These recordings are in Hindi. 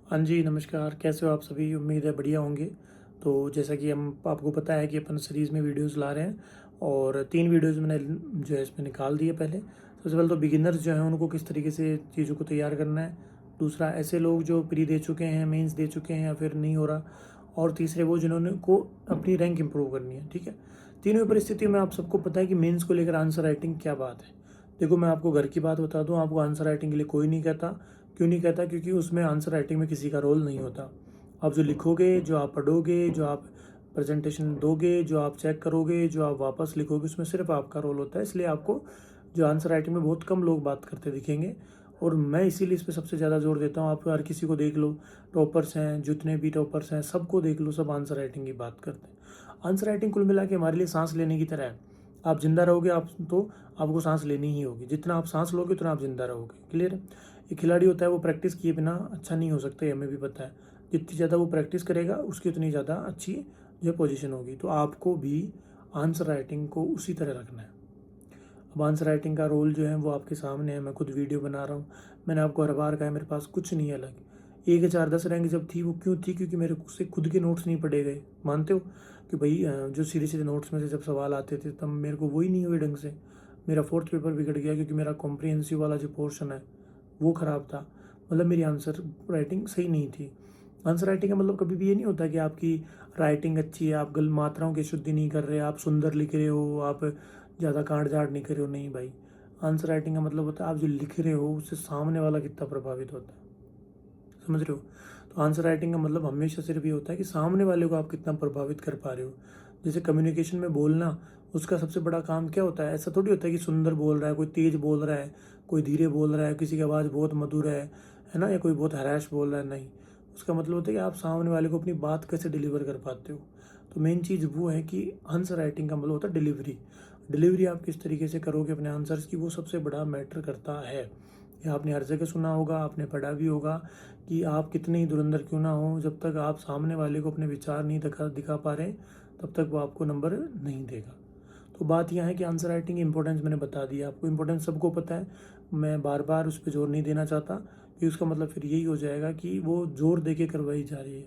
हाँ जी, नमस्कार। कैसे हो आप सभी? उम्मीद है बढ़िया होंगे। तो जैसा कि हम आपको पता है कि अपन सीरीज़ में वीडियोज़ ला रहे हैं और 3 वीडियोज़ मैंने जो है इसमें निकाल दिए पहले। सबसे पहले तो बिगिनर्स जो हैं उनको किस तरीके से चीज़ों को तैयार करना है। दूसरा ऐसे लोग जो प्री दे चुके हैं, मेंस दे चुके हैं या फिर नहीं हो रहा। और तीसरे वो जिन्होंने को अपनी रैंक इम्प्रूव करनी है, ठीक है? तीनों ही परिस्थितियों में आप सबको पता है कि मेंस को लेकर आंसर राइटिंग क्या बात है। देखो मैं आपको घर की बात बता दूँ, आपको आंसर राइटिंग के लिए कोई नहीं कहता। क्यों नहीं कहता? क्योंकि उसमें आंसर राइटिंग में किसी का रोल नहीं होता। आप जो लिखोगे, जो आप पढ़ोगे, जो आप प्रेजेंटेशन दोगे, जो आप चेक करोगे, जो आप वापस लिखोगे, उसमें सिर्फ आपका रोल होता है। इसलिए आपको जो आंसर राइटिंग में बहुत कम लोग बात करते दिखेंगे और मैं इसीलिए इस पे सबसे ज़्यादा जोर देता हूँ। आप हर किसी को देख लो, टॉपर्स हैं, जितने भी टॉपर्स हैं, सबको देख लो, सब आंसर राइटिंग की बात करते हैं। आंसर राइटिंग कुल मिला के हमारे लिए सांस लेने की तरह है। आप जिंदा रहोगे आप तो आपको सांस लेनी ही होगी। जितना आप सांस लोगे उतना आप जिंदा रहोगे। क्लियर है? एक खिलाड़ी होता है वो प्रैक्टिस किए बिना अच्छा नहीं हो सकता, ये हमें भी पता है। जितनी ज़्यादा वो प्रैक्टिस करेगा उसकी उतनी ज़्यादा अच्छी जो पोजीशन होगी। तो आपको भी आंसर राइटिंग को उसी तरह रखना है। अब आंसर राइटिंग का रोल जो है वो आपके सामने है। मैं खुद वीडियो बना रहा हूँ। मैंने आपको हर बार कहा है मेरे पास कुछ नहीं है अलग। 1 4 10 रैंक जब थी वो क्यों थी? क्योंकि मेरे से खुद के नोट्स नहीं पढ़े गए। मानते हो कि भाई जो सीधे सीधे नोट्स में से जब सवाल आते थे तब मेरे को वही नहीं हुए ढंग से। मेरा 4th पेपर बिगड़ गया क्योंकि मेरा कॉम्प्रिहेंसिव वाला जो पोर्शन है वो ख़राब था। मतलब मेरी आंसर राइटिंग सही नहीं थी। आंसर राइटिंग का मतलब कभी भी ये नहीं होता कि आपकी राइटिंग अच्छी है, आप गल मात्राओं की शुद्धि नहीं कर रहे, आप सुंदर लिख रहे हो, आप ज़्यादा काट-झाँट नहीं कर रहे हो, नहीं भाई। आंसर राइटिंग का मतलब होता है आप जो लिख रहे हो उससे सामने वाला कितना प्रभावित होता है। समझ रहे हो? तो आंसर राइटिंग का मतलब हमेशा सिर्फ ये होता है कि सामने वाले को आप कितना प्रभावित कर पा रहे हो। जैसे कम्युनिकेशन में बोलना, उसका सबसे बड़ा काम क्या होता है? ऐसा थोड़ी होता है कि सुंदर बोल रहा है, कोई तेज बोल रहा है, कोई धीरे बोल रहा है, किसी की आवाज़ बहुत मधुर है ना? या कोई बहुत हरैश बोल रहा है, नहीं। उसका मतलब होता है कि आप सामने वाले को अपनी बात कैसे डिलीवर कर पाते हो। तो मेन चीज़ वो है कि आंसर राइटिंग का मतलब होता है डिलीवरी। डिलीवरी आप किस तरीके से करोगे अपने आंसर्स की, वो सबसे बड़ा मैटर करता है। ये आपने हर जगह सुना होगा, आपने पढ़ा भी होगा कि आप कितने ही धुरंधर क्यों ना हो, जब तक आप सामने वाले को अपने विचार नहीं दिखा दिखा पा रहे तब तक वो आपको नंबर नहीं देगा। तो बात यह है कि आंसर राइटिंग की इंपॉर्टेंस मैंने बता दिया आपको। इंपॉर्टेंस सबको पता है। मैं बार बार उस पर जोर नहीं देना चाहता कि उसका मतलब फिर यही हो जाएगा कि वो जोर दे के करवाई जा रही है।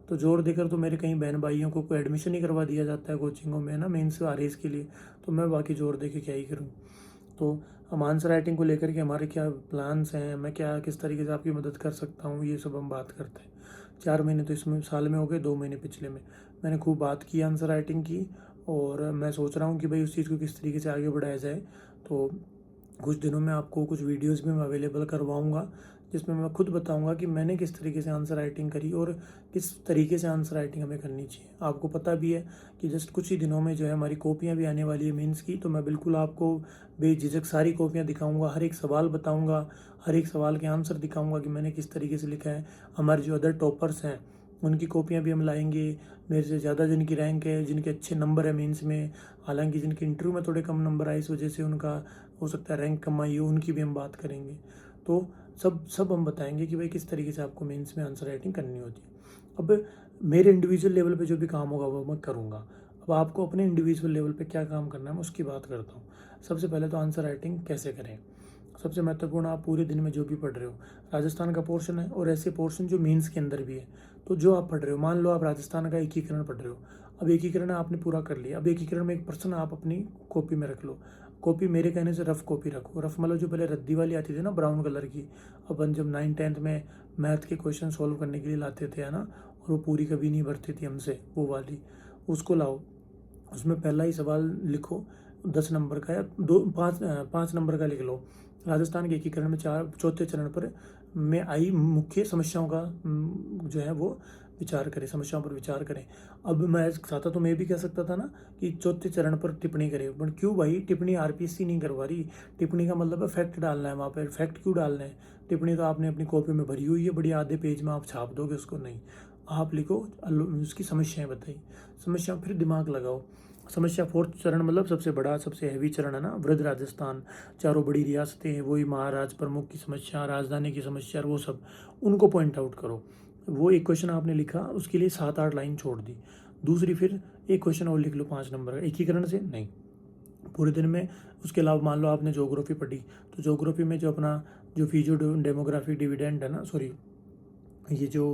तो जोर देकर तो मेरे कई बहन भाइयों को कोई एडमिशन ही करवा दिया जाता है कोचिंगों में, है ना, मेंस आरएस के लिए। तो मैं बाकी जोर दे के क्या ही करूँ। तो हम आंसर राइटिंग को लेकर के हमारे क्या प्लान्स हैं, मैं क्या किस तरीके से आपकी मदद कर सकता हूँ, ये सब हम बात करते हैं। 4 महीने तो इसमें साल में हो गए, 2 महीने पिछले में मैंने खूब बात की आंसर राइटिंग की। और मैं सोच रहा हूँ कि भाई उस चीज़ को किस तरीके से आगे बढ़ाया जाए। तो कुछ दिनों में आपको कुछ वीडियोस भी मैं अवेलेबल करवाऊँगा, जिसमें मैं खुद बताऊँगा कि मैंने किस तरीके से आंसर राइटिंग करी और किस तरीके से आंसर राइटिंग हमें करनी चाहिए। आपको पता भी है कि जस्ट कुछ ही दिनों में जो है हमारी कॉपियाँ भी आने वाली है मेंस की। तो मैं बिल्कुल आपको बेझिझक सारी कॉपियाँ दिखाऊँगा, हर एक सवाल बताऊँगा, हर एक सवाल के आंसर दिखाऊँगा कि मैंने किस तरीके से लिखा है। हमारे जो अदर टॉपर्स हैं उनकी कॉपियाँ भी हम लाएँगे। मेरे से ज़्यादा जिनकी रैंक है, जिनके अच्छे नंबर है मेंस में, हालाँकि जिनके इंटरव्यू में थोड़े कम नंबर आए इस वजह से उनका हो सकता है रैंक कम आई हो, उनकी भी हम बात करेंगे। तो सब सब हम बताएँगे कि भाई किस तरीके से आपको मेंस में आंसर राइटिंग करनी होती है। अब मेरे इंडिविजुअल लेवल पे जो भी काम होगा वो मैं करूँगा। अब आपको अपने इंडिविजुअल लेवल पे क्या काम करना है मैं उसकी बात करता हूँ। सबसे पहले तो आंसर राइटिंग कैसे करें? सबसे महत्वपूर्ण, आप पूरे दिन में जो भी पढ़ रहे हो, राजस्थान का पोर्शन है और ऐसे पोर्शन जो मेंस के अंदर भी है। तो जो आप पढ़ रहे हो, मान लो आप राजस्थान का एकीकरण पढ़ रहे हो। अब एकीकरण आपने पूरा कर लिया। अब एकीकरण में 1% आप अपनी कॉपी में रख लो। कॉपी मेरे कहने से रफ कॉपी रखो। रफ मतलब जो पहले रद्दी वाली आती थी ना, ब्राउन कलर की। अपन जब 9th 10th में मैथ के क्वेश्चन सॉल्व करने के लिए लाते थे, है ना, और वो पूरी कभी नहीं भरती थी हमसे, वो वाली उसको लाओ। उसमें पहला ही सवाल लिखो, 10 नंबर का या 5 नंबर का लिख लो। राजस्थान के एकीकरण में चौथे चरण पर में आई मुख्य समस्याओं का जो है वो विचार करें, समस्याओं पर विचार करें। अब मैं चाहता तो मैं भी कह सकता था ना कि चौथे चरण पर टिप्पणी करें, बट क्यों भाई? टिप्पणी आरपीएससी नहीं करवा रही। टिप्पणी का मतलब है फैक्ट डालना है, वहाँ पर फैक्ट क्यों डालना है? टिप्पणी तो आपने अपनी कॉपी में भरी हुई है, बड़ी आधे पेज में आप छाप दोगे उसको, नहीं। आप लिखो उसकी समस्याएं बताइए, समस्या फिर दिमाग लगाओ। समस्या 4th चरण मतलब सबसे बड़ा सबसे हैवी चरण है ना, वृद्ध राजस्थान, चारों बड़ी रियासतें हैं, वही महाराज प्रमुख की समस्या, राजधानी की समस्या, वो सब उनको पॉइंट आउट करो। वो एक क्वेश्चन आपने लिखा, उसके लिए 7 8 लाइन छोड़ दी। दूसरी फिर एक क्वेश्चन और लिख लो 5 नंबर का, एकीकरण से नहीं, पूरे दिन में। उसके अलावा मान लो आपने ज्योग्राफी पढ़ी, तो ज्योग्राफी में जो अपना जो फीजियो डेमोग्राफी डिविडेंड है ना, सॉरी, ये जो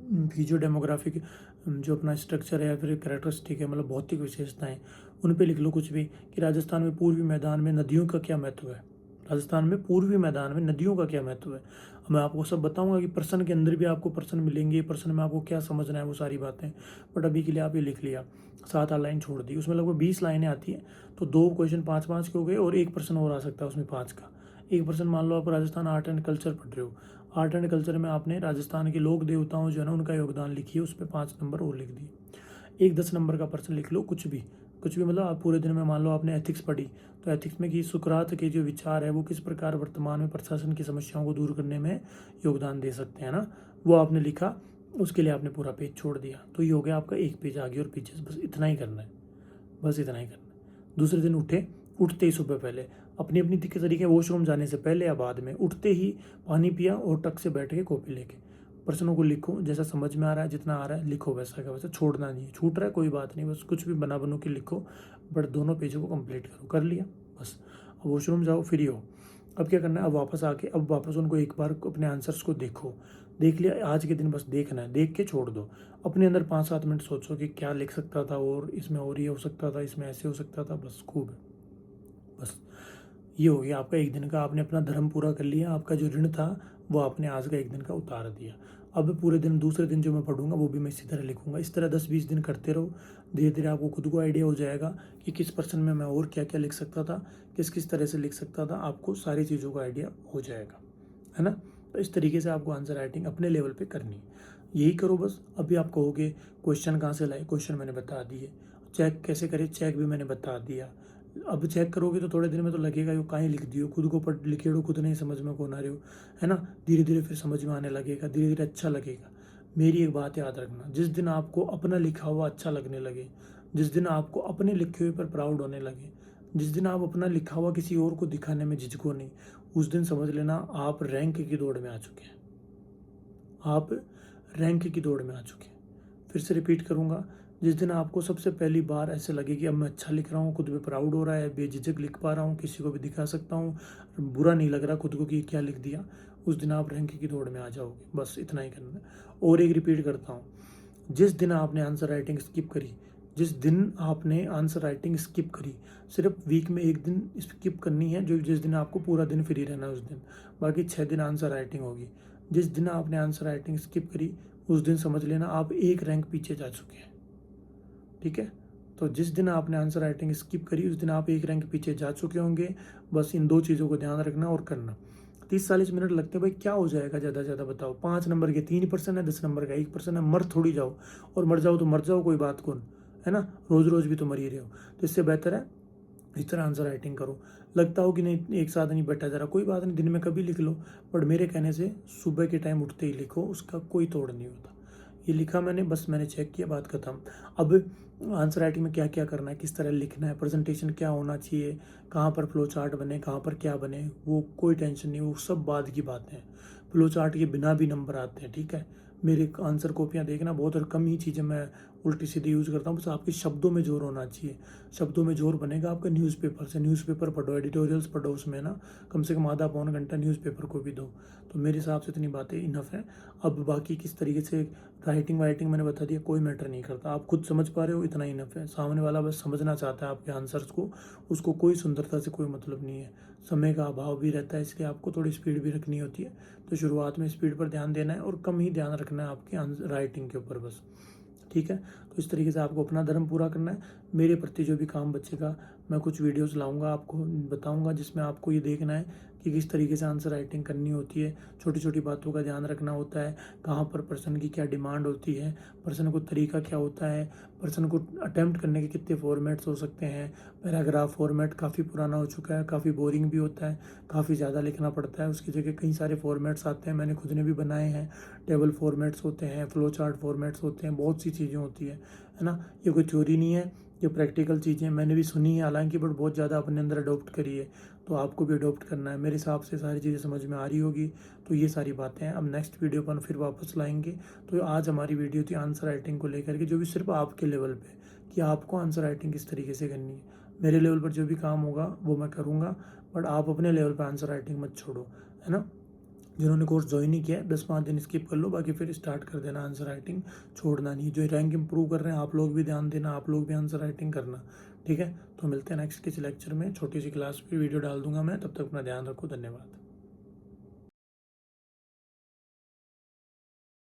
फिजियो डेमोग्राफिक जो अपना स्ट्रक्चर है या फिर कैरेक्टरिस्टिक है, मतलब भौतिक विशेषताएं, उन पे लिख लो कुछ भी कि राजस्थान में पूर्वी मैदान में नदियों का क्या महत्व है। राजस्थान में पूर्वी मैदान में नदियों का क्या महत्व है। मैं आपको सब बताऊंगा कि प्रश्न के अंदर भी आपको प्रश्न मिलेंगे, प्रश्न में आपको क्या समझना है वो सारी बातें। बट अभी के लिए आप ये लिख लिया, 7-8 लाइन छोड़ दी, उसमें लगभग 20 लाइनें आती हैं, तो 2 क्वेश्चन 5-5 के हो गए और एक प्रश्न और आ सकता है उसमें 5 का। एक प्रश्न मान लो आप राजस्थान आर्ट एंड कल्चर पढ़ रहे हो, आर्ट एंड कल्चर में आपने राजस्थान के लोक देवताओं जो है ना उनका योगदान लिखिए, उस पर 5 नंबर और लिख दिए। एक 10 नंबर का प्रश्न लिख लो, कुछ भी मतलब आप पूरे दिन में मान लो आपने एथिक्स पढ़ी, तो एथिक्स में कि सुकरात के जो विचार है वो किस प्रकार वर्तमान में प्रशासन की समस्याओं को दूर करने में योगदान दे सकते हैं ना, वो आपने लिखा, उसके लिए आपने पूरा पेज छोड़ दिया। तो ये हो गया आपका एक पेज आगे और पीछे, बस इतना ही करना है, बस इतना ही करना है। दूसरे दिन उठते ही सुबह पहले अपनी अपनी के तरीके वॉशरूम जाने से पहले या बाद में उठते ही पानी पिया और टक से बैठ के कॉपी लेके प्रश्नों को लिखो, जैसा समझ में आ रहा है, जितना आ रहा है लिखो, वैसा का वैसा, छोड़ना नहीं है। छूट रहा है कोई बात नहीं, बस कुछ भी बना बनू के लिखो, बट दोनों पेजों को कंप्लीट करो। कर लिया बस, अब वॉशरूम जाओ, फ्री हो। अब क्या करना है, अब वापस आके अब वापस उनको एक बार अपने आंसर्स को देखो। देख लिया, आज के दिन बस देखना है, देख के छोड़ दो। अपने अंदर 5-7 मिनट सोचो कि क्या लिख सकता था, और इसमें और ये हो सकता था, इसमें ऐसे हो सकता था, बस खूब है। बस ये हो गया आपका एक दिन का, आपने अपना धर्म पूरा कर लिया, आपका जो ऋण था वो आपने आज का एक दिन का उतार दिया। अब पूरे दिन दूसरे दिन जो मैं पढ़ूंगा वो भी मैं इसी तरह लिखूंगा। इस तरह 10-20 दिन करते रहो, धीरे धीरे आपको खुद को आइडिया हो जाएगा कि किस पर्सन में मैं और क्या क्या लिख सकता था, किस किस तरह से लिख सकता था, आपको सारी चीज़ों का आइडिया हो जाएगा, है ना। तो इस तरीके से आपको आंसर राइटिंग अपने लेवल पे करनी है, यही करो बस। अभी आप कहोगे क्वेश्चन कहाँ से लाए, क्वेश्चन मैंने बता दिए, चेक कैसे करें, चेक भी मैंने बता दिया। अब चेक करोगे तो थोड़े दिन में तो लगेगा यो कहीं लिख दियो, खुद को पढ़ लिखे हो, खुद नहीं समझ में कौन आ रहे हो, है ना। धीरे धीरे फिर समझ में आने लगेगा, धीरे धीरे अच्छा लगेगा। मेरी एक बात याद रखना, जिस दिन आपको अपना लिखा हुआ अच्छा लगने लगे, जिस दिन आपको अपने लिखे हुए पर प्राउड होने लगे, जिस दिन आप अपना लिखा हुआ किसी और को दिखाने में झिझको नहीं, उस दिन समझ लेना आप रैंक की दौड़ में आ चुके हैं, आप रैंक की दौड़ में आ चुके हैं। फिर से रिपीट करूंगा, जिस दिन आपको सबसे पहली बार ऐसे लगे कि अब मैं अच्छा लिख रहा हूँ, खुद पे प्राउड हो रहा है, बेझिझक लिख पा रहा हूँ, किसी को भी दिखा सकता हूँ, बुरा नहीं लग रहा खुद को कि क्या लिख दिया, उस दिन आप रैंक की दौड़ में आ जाओगे। बस इतना ही करना है। और एक रिपीट करता हूँ, जिस दिन आपने आंसर राइटिंग स्किप करी, जिस दिन आपने आंसर राइटिंग स्किप करी, सिर्फ वीक में एक दिन स्किप करनी है, जो जिस दिन आपको पूरा दिन फ्री रहना है उस दिन, बाकी 6 दिन आंसर राइटिंग होगी। जिस दिन आपने आंसर राइटिंग स्किप करी उस दिन समझ लेना आप एक रैंक पीछे जा चुके हैं, ठीक है। तो जिस दिन आपने आंसर राइटिंग स्किप करी उस दिन आप एक रैंक पीछे जा चुके होंगे। बस इन 2 चीज़ों को ध्यान रखना और करना। 30-40 मिनट लगते हैं भाई, क्या हो जाएगा ज़्यादा से ज़्यादा बताओ। 5 नंबर के 3% है, 10 नंबर का 1% है, मर थोड़ी जाओ, और मर जाओ तो मर जाओ, कोई बात कौन, है ना। रोज़ रोज़ भी तो मर ही रहे हो, तो इससे बेहतर है इस तरह आंसर राइटिंग करो। लगता हो कि नहीं एक साथ नहीं बैठा जा रहा, कोई बात नहीं, दिन में कभी लिख लो, बट मेरे कहने से सुबह के टाइम उठते ही लिखो, उसका कोई तोड़ नहीं होता। ये लिखा मैंने, बस मैंने चेक किया, बात खत्म। अब आंसर राइटिंग में क्या क्या करना है, किस तरह लिखना है, प्रेजेंटेशन क्या होना चाहिए, कहाँ पर फ्लो चार्ट बने, कहाँ पर क्या बने, वो कोई टेंशन नहीं, वो सब बाद की बातें हैं। फ्लो चार्ट के बिना भी नंबर आते हैं, ठीक है। मेरे आंसर कॉपियाँ देखना, बहुत और कम ही चीज़ें मैं उल्टी सीधी यूज़ करता हूँ, बस आपके शब्दों में जोर होना चाहिए। शब्दों में जोर बनेगा आपका न्यूज़पेपर से। न्यूज़पेपर पढ़ो, एडिटोरियल्स पढ़ो, उसमें ना कम से कम आधा पौन घंटा न्यूज़पेपर को भी दो। तो मेरे हिसाब से इतनी बातें इनफ है। अब बाकी किस तरीके से राइटिंग वाइटिंग मैंने बता दिया, कोई मैटर नहीं करता, आप खुद समझ पा रहे हो, इतना इनफ है। सामने वाला बस समझना चाहता है आपके आंसर्स को, उसको कोई सुंदरता से कोई मतलब नहीं है। समय का अभाव भी रहता है, इसलिए आपको थोड़ी स्पीड भी रखनी होती है। तो शुरुआत में स्पीड पर ध्यान देना है और कम ही ध्यान रखना है आपकी राइटिंग के ऊपर बस, ठीक है। तो इस तरीके से आपको अपना धर्म पूरा करना है। मेरे प्रति जो भी काम बचेगा मैं कुछ वीडियोस लाऊंगा, आपको बताऊंगा, जिसमें आपको ये देखना है कि किस तरीके से आंसर राइटिंग करनी होती है। छोटी छोटी बातों का ध्यान रखना होता है, कहाँ पर पर्सन की क्या डिमांड होती है, पर्सन को तरीका क्या होता है, पर्सन को अटैम्प्ट करने के कितने फॉर्मेट्स हो सकते हैं। पैराग्राफ फॉर्मेट काफ़ी पुराना हो चुका है, काफ़ी बोरिंग भी होता है, काफ़ी ज़्यादा लिखना पड़ता है, उसकी जगह कई सारे फॉर्मेट्स आते हैं, मैंने खुद ने भी बनाए हैं। टेबल फॉर्मेट्स होते हैं, फ्लो चार्ट फॉर्मेट्स होते हैं, बहुत सी चीज़ें होती है ना। ये कोई थ्योरी नहीं है, ये प्रैक्टिकल चीज़ें मैंने भी सुनी है हालांकि, बट बहुत ज़्यादा अपने अंदर अडोप्ट करी है। तो आपको भी अडोप्ट करना है। मेरे हिसाब से सारी चीज़ें समझ में आ रही होगी। तो ये सारी बातें हैं, अब नेक्स्ट वीडियो पर फिर वापस लाएंगे। तो आज हमारी वीडियो थी आंसर राइटिंग को लेकर के, जो भी सिर्फ आपके लेवल पे कि आपको आंसर राइटिंग किस तरीके से करनी है। मेरे लेवल पर जो भी काम होगा वो मैं करूँगा, बट आप अपने लेवल पर आंसर राइटिंग मत छोड़ो, है ना। जिन्होंने कोर्स ज्वाइन नहीं किया है 10-5 दिन स्किप कर लो, बाकी फिर स्टार्ट कर देना आंसर राइटिंग, छोड़ना नहीं। जो रैंक इंप्रूव कर रहे हैं आप लोग भी ध्यान देना, आप लोग भी आंसर राइटिंग करना, ठीक है। तो मिलते हैं नेक्स्ट किसी लेक्चर में, छोटी सी क्लास पे वीडियो डाल दूंगा मैं, तब तक अपना ध्यान रखो, धन्यवाद।